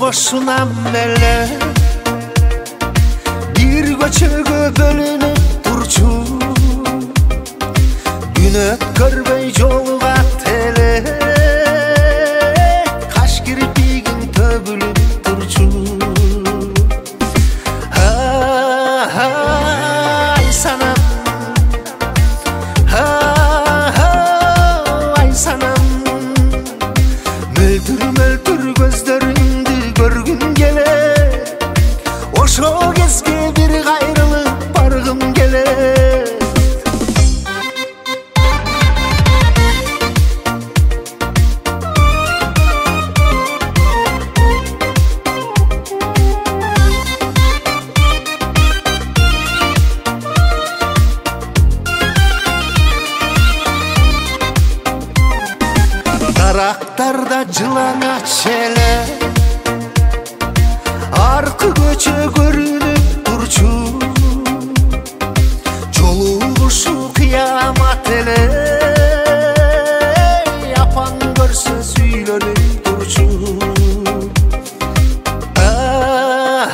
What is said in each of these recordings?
koşunam ele bir göçögö bölünüp turçu gün ötkörбөй жолуга теле каш кирпигиң төбүлүп турчу ай санам ай санам мөлтүр мөлтүр көздөрүңдү көргүм келет ошо кезге бир кайрылып баргым келет Daraqtarda жылаңач эле аркы көчө көрүнүп турчу жолугушу кыямат эле апаң көрсө сүйлөнүп турчу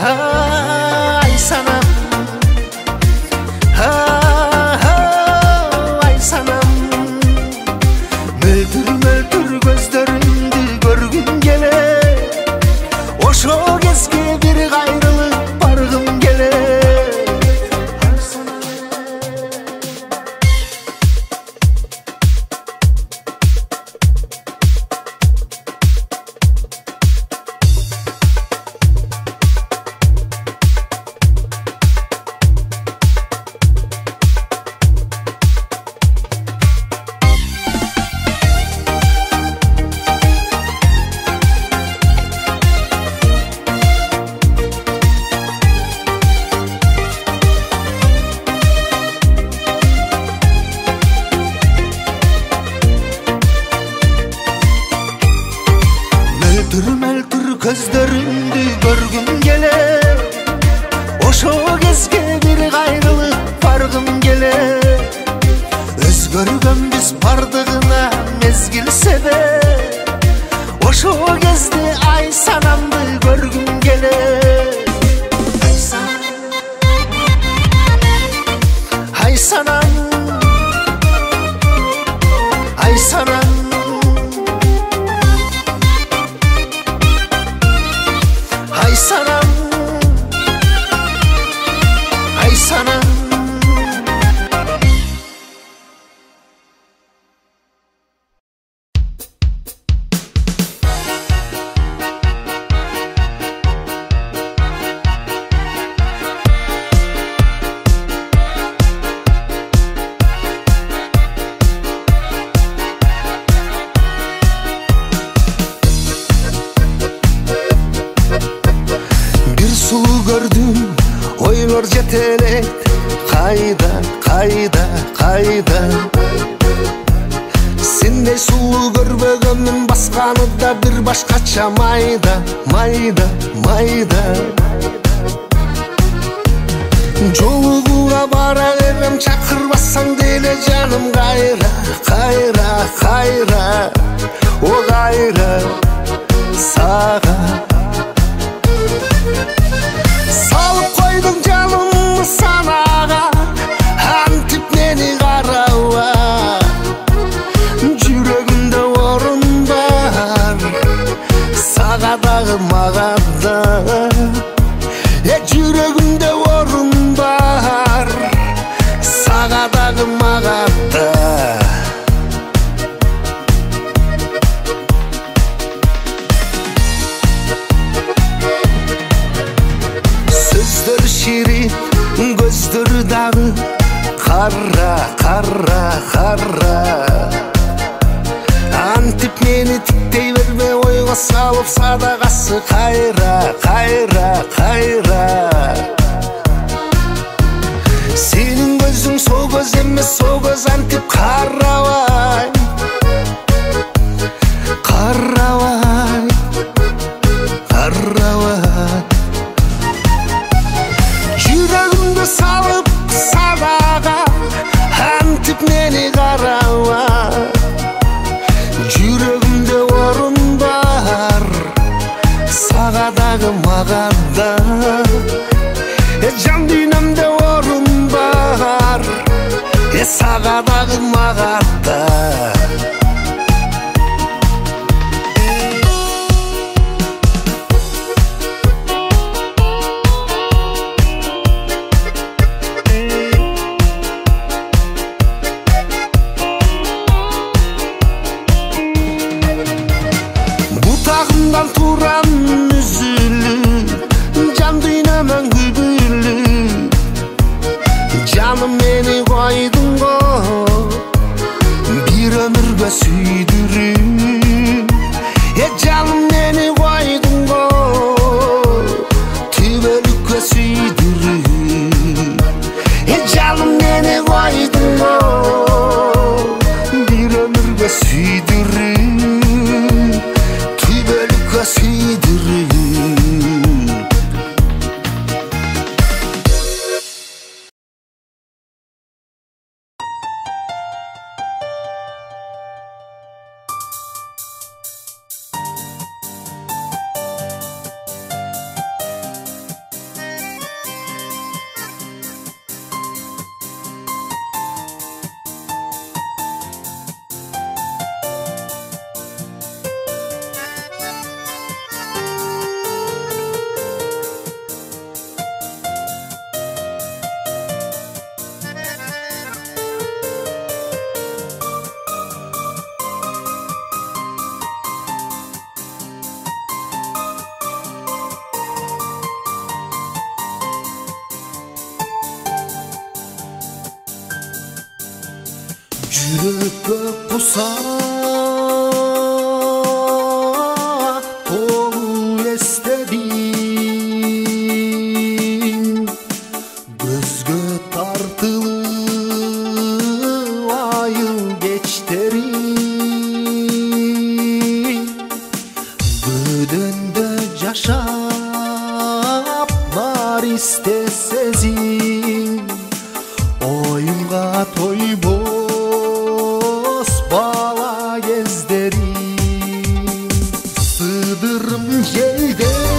ай санам ай санам мөлтүр мөлтүр көздөрүңдү көргүм келет ошо кезге бир кайрылып баргым келет Мөлтүр көздөрүңдү көргүм келет ошо кезге бир кайрылып баргым келет өзгөргөнбүз бардыгына мезгил себеп ошо кезде ай санамды көргүм келет ай санам ай санам ай санам ай санам Sulu gördüm, oylor жетелейт Кайда, кайда, кайда Сендей сулуу көрбөгөнмүн басканы да бир башкача майда, майда, майда Жолугуга бара берем чакырбасаң деле жаным кайра, кайра, кайра О кайра, сага Салып койдуң жанымды санага антип мени караба жүрөгүмдө орун бар сага дагы мага да жүрөгүмдө орун бар сага дагы мага да Сөздөр ширин, көздөр дагы Карра, карра, карра Антип мени тиктей берме ойго салып садагасы кайра, кайра, кайра Сенин көзүң со көз эмес, со көз антип карабай Карабай, карабай Жүрөгүмдү салып садага антип мени караба жүрөгүмдө орун бар сага да da Can dünyamda orun var Sağa dağı mağa da Butağımdan turan üzülü Can dünyamın gübülü Canım beni koydun go Bir ömürge süydürün Canım beni koydun go Tübelükge süydürün Canım beni koydun go Bir ömürge süydürün Tübelükge süydürün Yürüp pusa Olu estedin Gözgö tartılı ayıl geçterin Bödönde yaşap var istesezin Oyunga toy bala gezderin Sığdırım yelden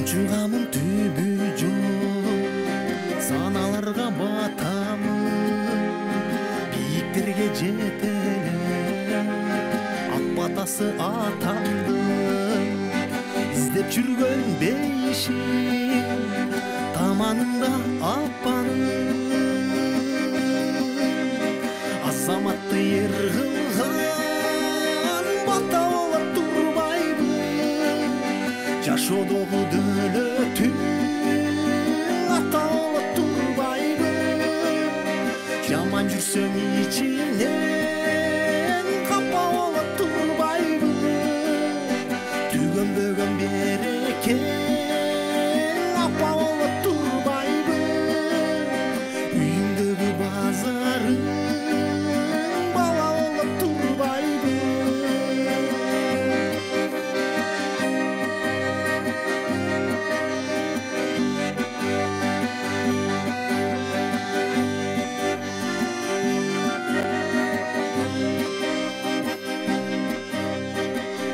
чугамын түбү жок, саналарга батамын, бийиктерге жетеле, ак батасы атамдын, издеп жүргөн бейишим, таманында апанын, азаматты ер кылган бата болуп турбайбы, жашоодогу дөөлөтүн ата болуп турбайбы, жаман жүрсөң ичинен капа болуп турбайбы, түгөнбөгөн береке апа болуп турбайбы, үйүңдөгү базарың бала болуп турбайбы.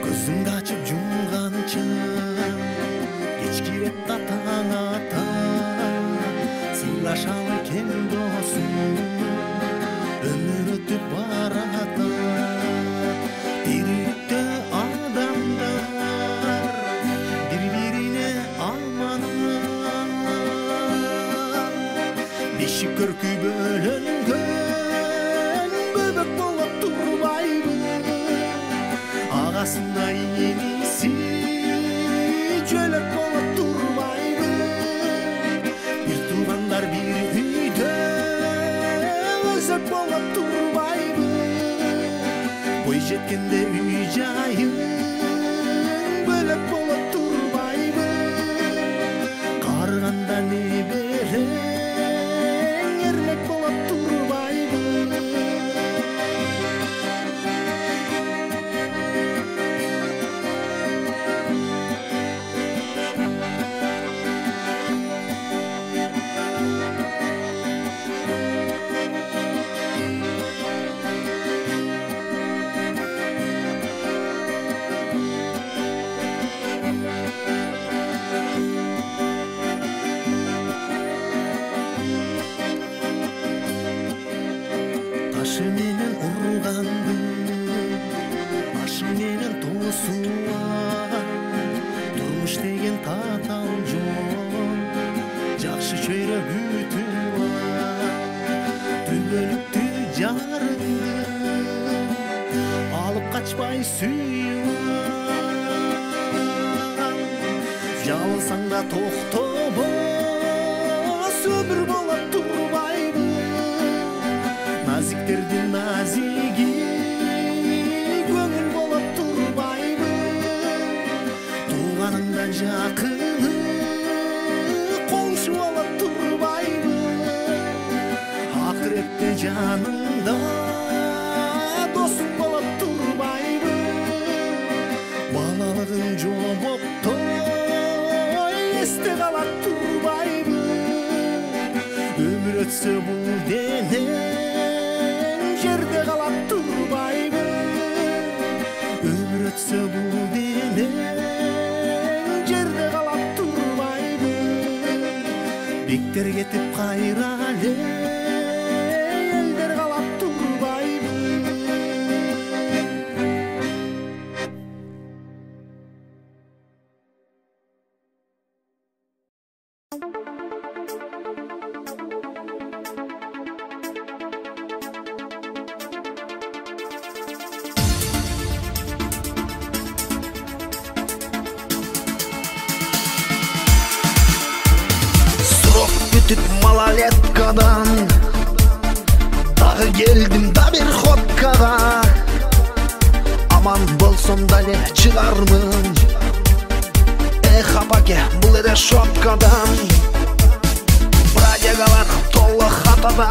Көзүңдү ачып жумганча кеч кирет да таң ата, сыйлашалы кем досум, өмүр өтүп баратат, тириликте адамдар бири бирине аманат, бешик көркү бөлөнгөн бөбөк болуп турбайбы, агасына иниси жөлөк болуп турбайбы, бир туугандар бир үйдө өзөк болуп турбайбы, бой жеткенде үй жайың бөлөк болуп турбайбы, карыганда неберең эрлек болуп турбайбы. Ташы менен урганды, ашы менен тосула, турмуш деген татал жол, жакшы чөйрө бүтүла, түбөлүктү жарыңды алып качпай сүйүла, жалсаң да токтобос өмүр болуп турбайбы, назиктердин назиги көңүл болуп турбайбы, тууганыңдан жакыны коңшу болуп турбайбы, акыретте жаныңда досуң болуп турбайбы, балалыгың жомоктой эсте калат турбайбы, өмүр өтсө бул дене жерде калат турбайбы, өмүр өтсө бул дене жерде калат турбайбы, бектер кетип кайра эле элдер калат турбайбы. Малолеткадан дагы келдим да бир ходкага, аман болсом дале чыгармын, эх апаке бул эле шопкадан, бродягалар толо хатада,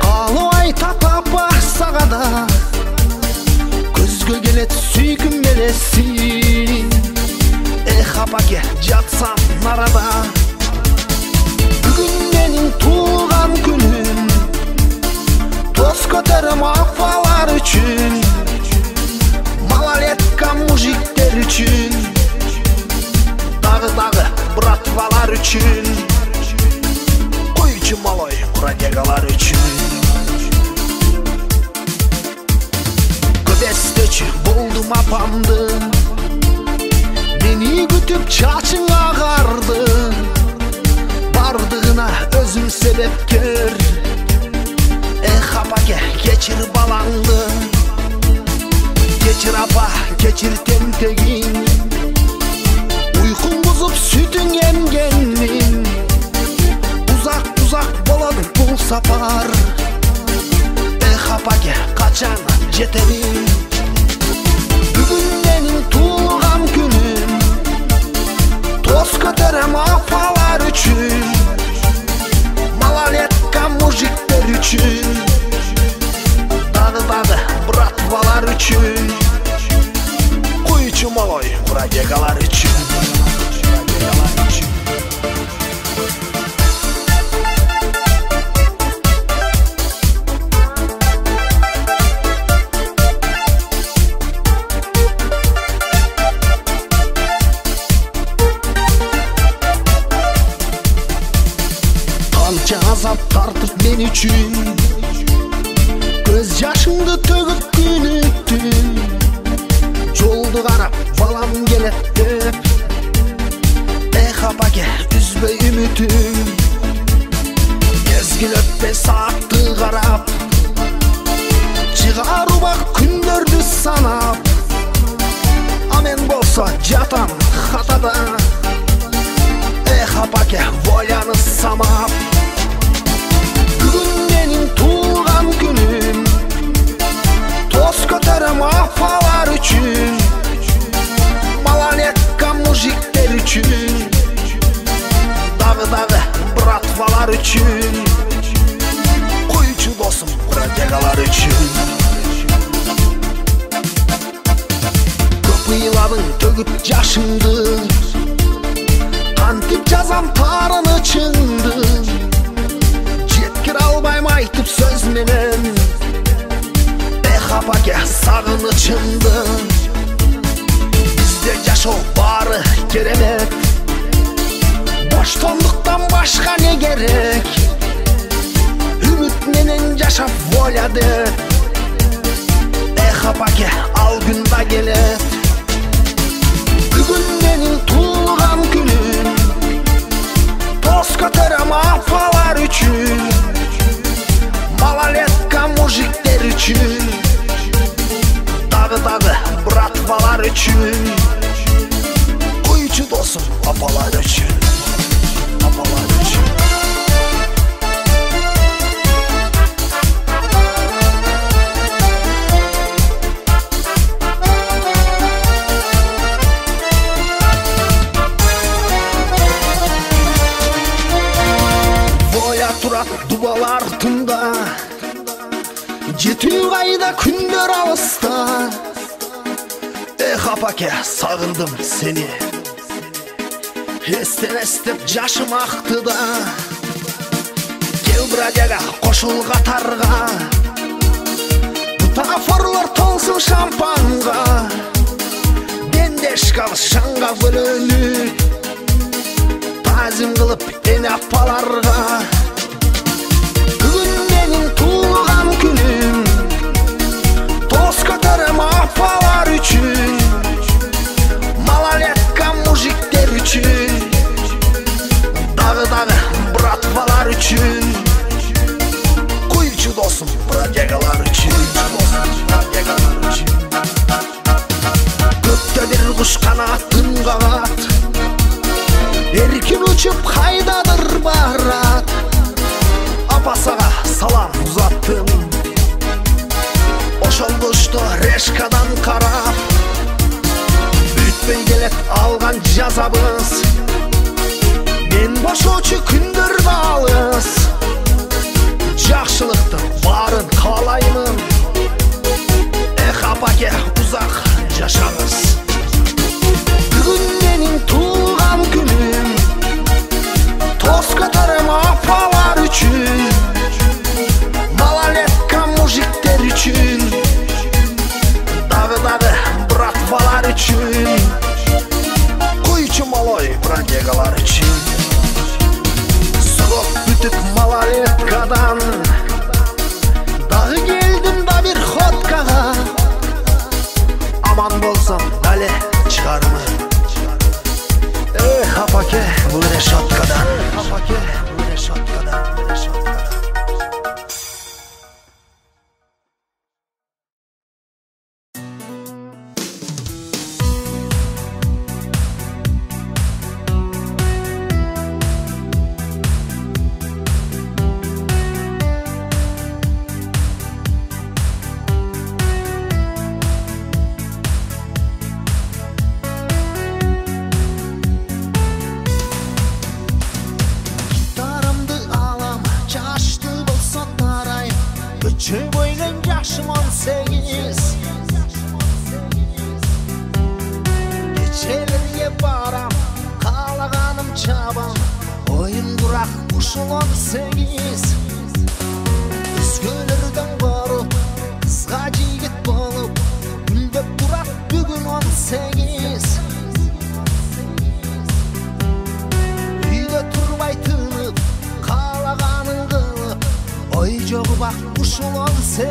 калыбай татапа сага да, көзгө келет сүйкүм келесиң, эх апаке жатсам нарада, бүгүн менин туулган күнүм, тоз көтөрөм апалар үчүн, малолетка мужиктер үчүн, апамды, мени күтүп чачың агарды, бардыгына өзүң себепкер. Эх апаке, кечир балаңды, кечир апа, кечир тентегин, уйкуң бузуп сүтүң эмгенмин. Узак болот бул сапар, эх апаке, качан жетерин? Бүгүн менин туулган күнүм, тост көтөрөм апалар үчүн, малолетка мужиктер үчүн, дагы братвалар үчүн, куйчу малой бродягалар үчүн. Канча азап тартып мен үчүн, көз жашыңды төгүп күнүттүң, жолду карап балам келет деп. Эх апаке, үзбөй үмүтүң, мезгил өтпөй саатты карап, чыгаар убак күндөрдү санап, а мен болсо жатам хатада. Эх апаке, воляны самап, бүгүн менин туулган күнүм, тост көтөрөм апалар үчүн, малолетка мужиктер үчүн, дагы братвалар үчүн, куйчу досум бродягалар үчүн. Көп ыйладың төгүп жашыңды, кантип жазам таарынычыңды, жеткире албайм айтып сөз менен. Эх апаке, сагынычымды, бизде жашоо баары керемет, боштондуктан башка не керек? Үмүт менен жашап воля деп. Эх апаке, ал күн да келет. Бүгүн менин туулган күнүм, тост көтөрөм апалар үчүн, малолетка мужиктер үчүн, дагы братвалар үчүн, куйчу досум апалар үчүн, апалар үчүн. Турат дубалар тында, жетүү кайда күндөр алыста. Эх апаке, сагындым сени, эстеп жашым акты да. Кел бродяга, кошул катарга, бутафорлор толсун шампанга, дендеш калыс шаңга бөлөнүп, тазим кылып эне апаларга. Бүгүн менин туулган күнүм, тост көтөрөм апалар үчүн, малолетка мужиктер үчүн, дагы братвалар үчүн, куйчу досум бродягалар үчүн. Көктө бир куш канатын кагат, эркин учуп кайдадыр барат. Апасага салам узаттым, ошол кушто решкадан карап, бүтпөй келет алган жазабыз, мен бошоочу күндөр да алыс, жакшылыктын баарын каалаймын. Эх апаке, узак жашаңыз. Бүгүн менин туулган күнүм, тост көтөрөм апалар үчүн, малолетка мужиктер үчүн, дагы братвалар үчүн, куйчу малой bu решоткадан. Апаке, bu решоткадан, решоткадан. Köy boylan yaşım 18. Geçelerge baram, kalağanım çabam. Oyun durak uşul 18. Üzgölerden korup, kızga jigit bolup, güldep durak bugün 18. Uyda turbay tınıp, kalağanın kılıp, oy jogu bak uşul 18.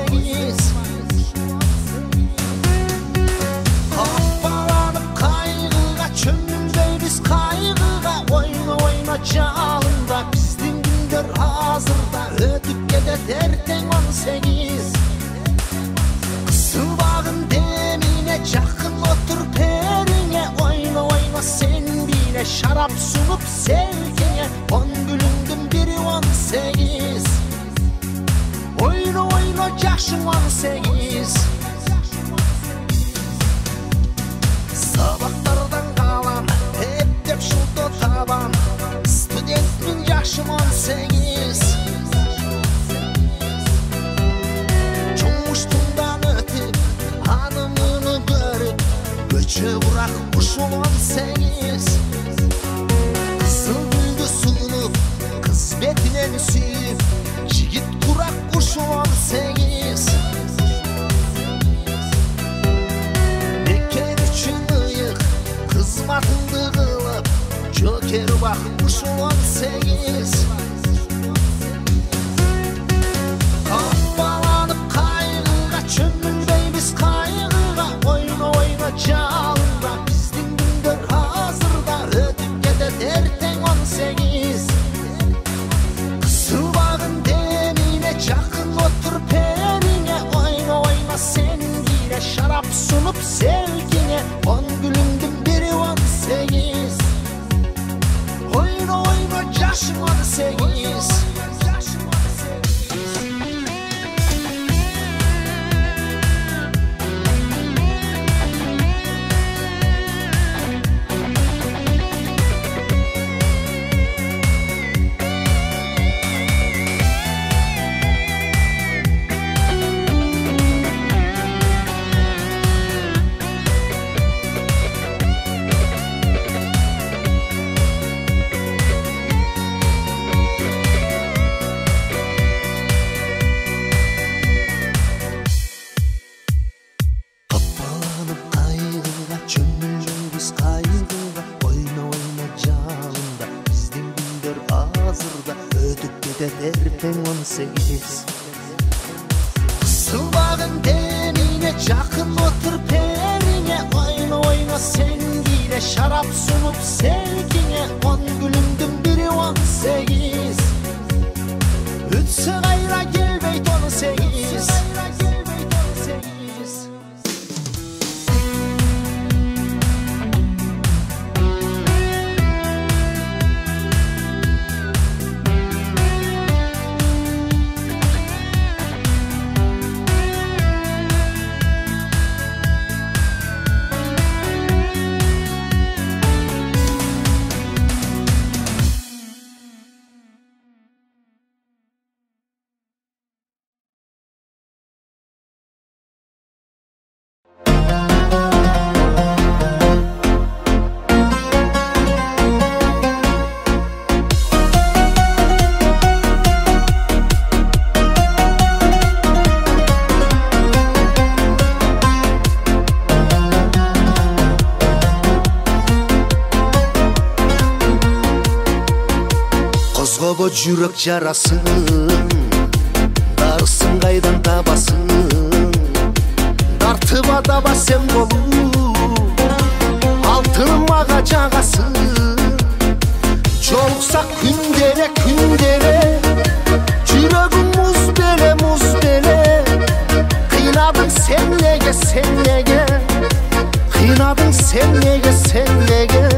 Kapalanıp kaygıga çömülbey biz kaygıga. Oyna oyna çalında bizdin günler hazırda. Ötüp gedet erten 18. Kısılbağın demine jakın otur perine. Oyna oyna sen bile şarap sunup sevgine. 10 gülündün biri 18. Oyna oyna yaşın 18. Sabahlardan kalan hep dep şurada taban. Studentmin yaşım 18. Çoğuştumdan ötüp hanımını görüp, göçe bırak uşul 18. Kızıl gülgü sunup, kız betinen süyüp, jigit kurak uşul 18. Neker üçün ıyık, kızmatındı kılıp, joker bak uşul 18. Kapalanıp kaygıga çömülbey biz kaygıga. Oyna oyna çalında bizdin günler hazırda. Ötüp gedet erten 18. Kısılbağın demine jakın otur perine. Oyna oyna sen bile şarap sunup sevgine. 10 gülündün biri 18. Oyna oyna yaşın 18. Kapalanıp kaygıga çömülbey biz kaygıga. Oyna oyna canında bizdin günler hazırda. Ötüp gedet erten 18. Kısılbağın demine jakın otur perine. Oyna oyna sen bile şarap sunup sevgine. 10 gülündün biri 18. Ütse gayra gelbeyt 18. Qo'zg'ab yurak jarasin, darsin qaydan tabasin. Dartib adaba sen bolup, altıным mağa jagasin. Kıynadın sen nege, sen nege?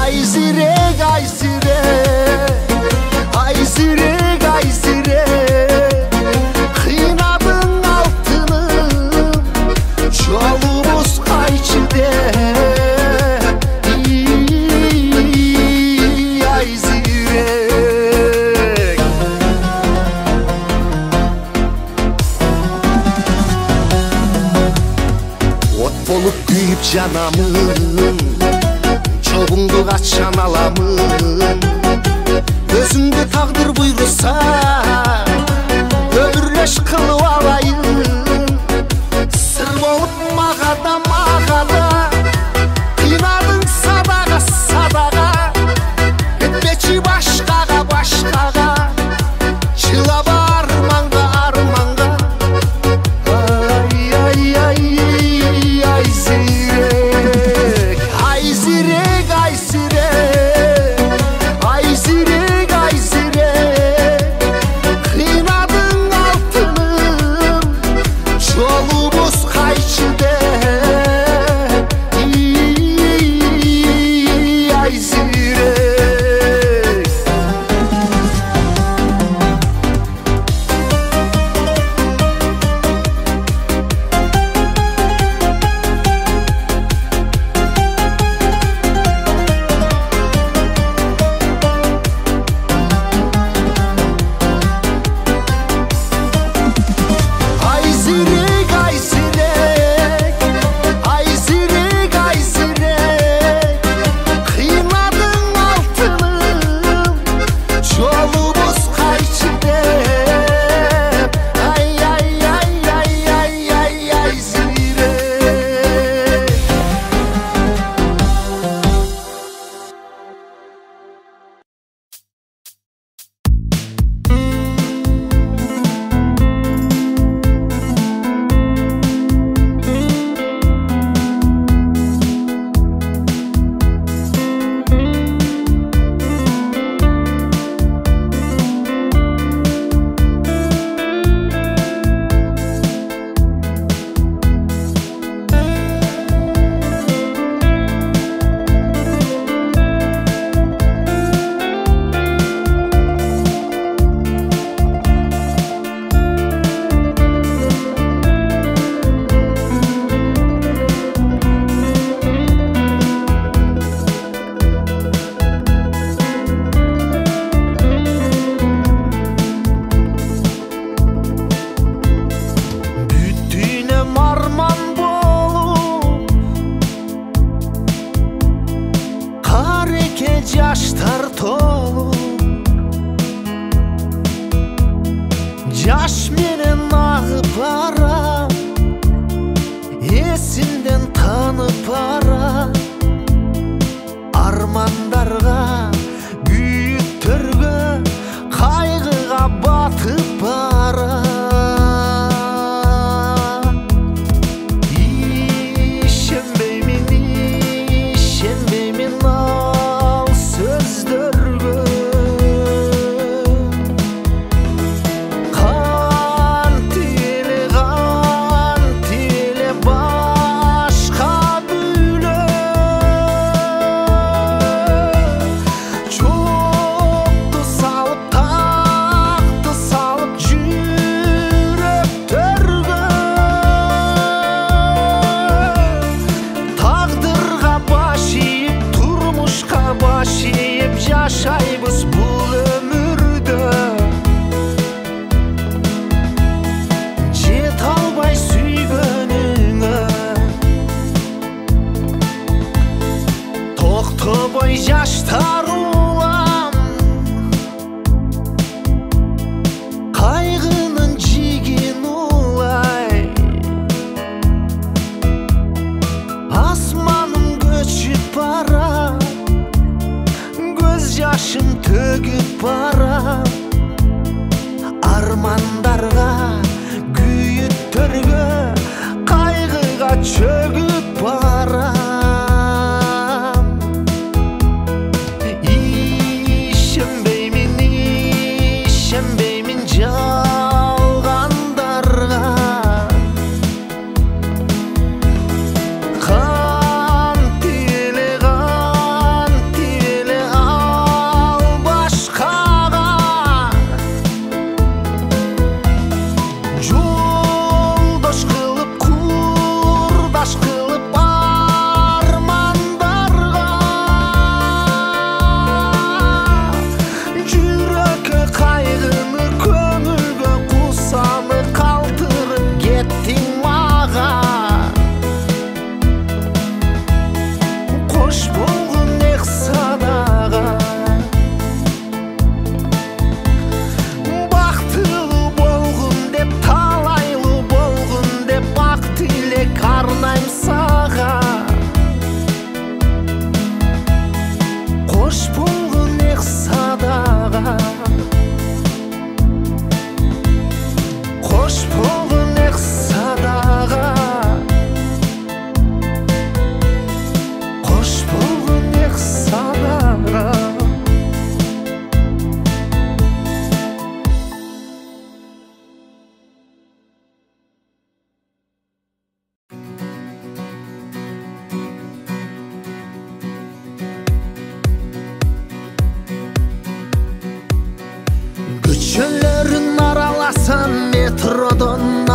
Ay zirek, ay zirek, ay zirek, ay zirek, ay zirek. Kıynadın altını çolumuz kayçıde. Ay zirek. Ot bolup kuyup canamın, çoğundu kaçan alamın. Özünde takdir buyursa ömürleş kılıp alayım. Sır bolup mağada mağada, kıynadın sadaka sadaka. Etmeci başkaga başkaga, çılaba armanga armanga. Ay ay ay ay zirek, ay zirek, ay zirek, ay zirek, ay zirek. Kıynadın altını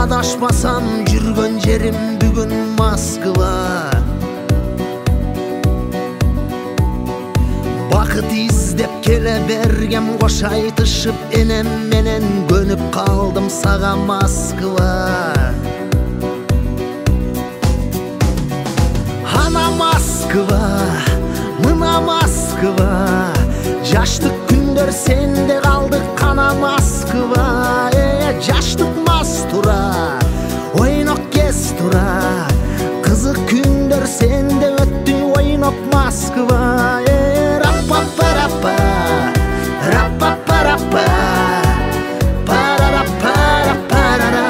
адашпасам жүргөн жерим бүгүн Москва. Бакыт издеп келе бергем кош айтышып энем менен көнүп калдым сага Москва. Ана Москва, мына Москва, жаштык күндөр сенде калды кана Москва. Жаштык мас тура, ойнок кез тура, кызык күндөр сенде өттү ойноп Москва. Раппа-параппа, раппа-параппа, парараппа-раппарара.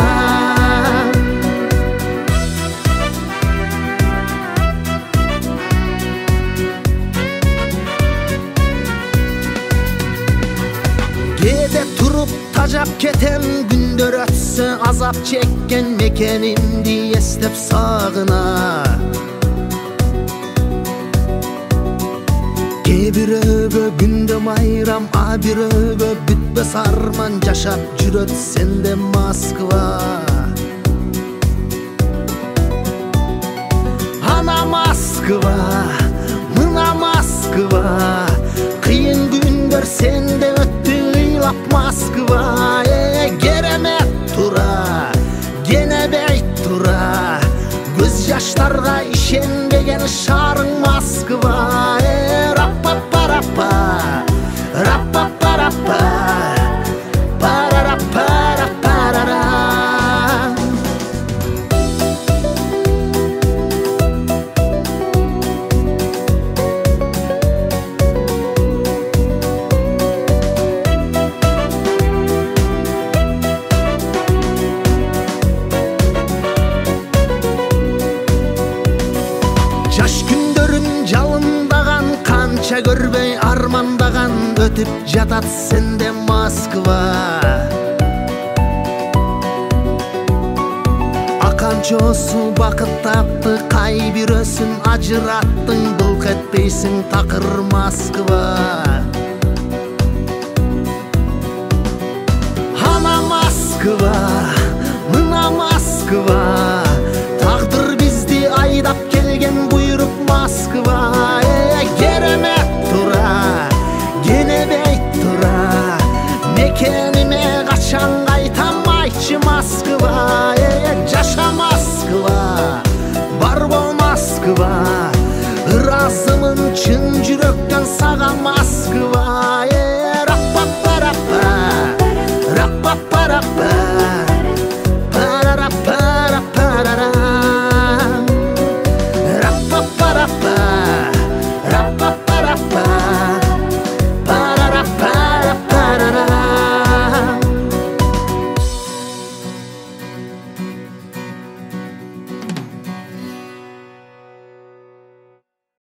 Кээде туруп тажап кетем, күндөр өтсө азап чеккен мекенимди эстеп сагына. Кээ бирөөгө күндө майрам, а бирөөгө бүтпөс арман жашап жүрөт сенде Москва. Ана Москва, мына Москва, кыйын күндөр сенде өттү ыйлап Москва. Керемет тура, кенебей тура, көз жаштарга ишенбеген шаарың Москва. Раппа-параппа, раппа-параппа, парараппа-раппарара. Жаш күндөрүм жалындаган, канча көрбөй армандаган, өтүп жатат сенде Москва. Аканчосу бакыт тапты, кай бирөөсүн ажыраттың, былк этпейсиң такыр Москва. Ана Москва, мына Москва,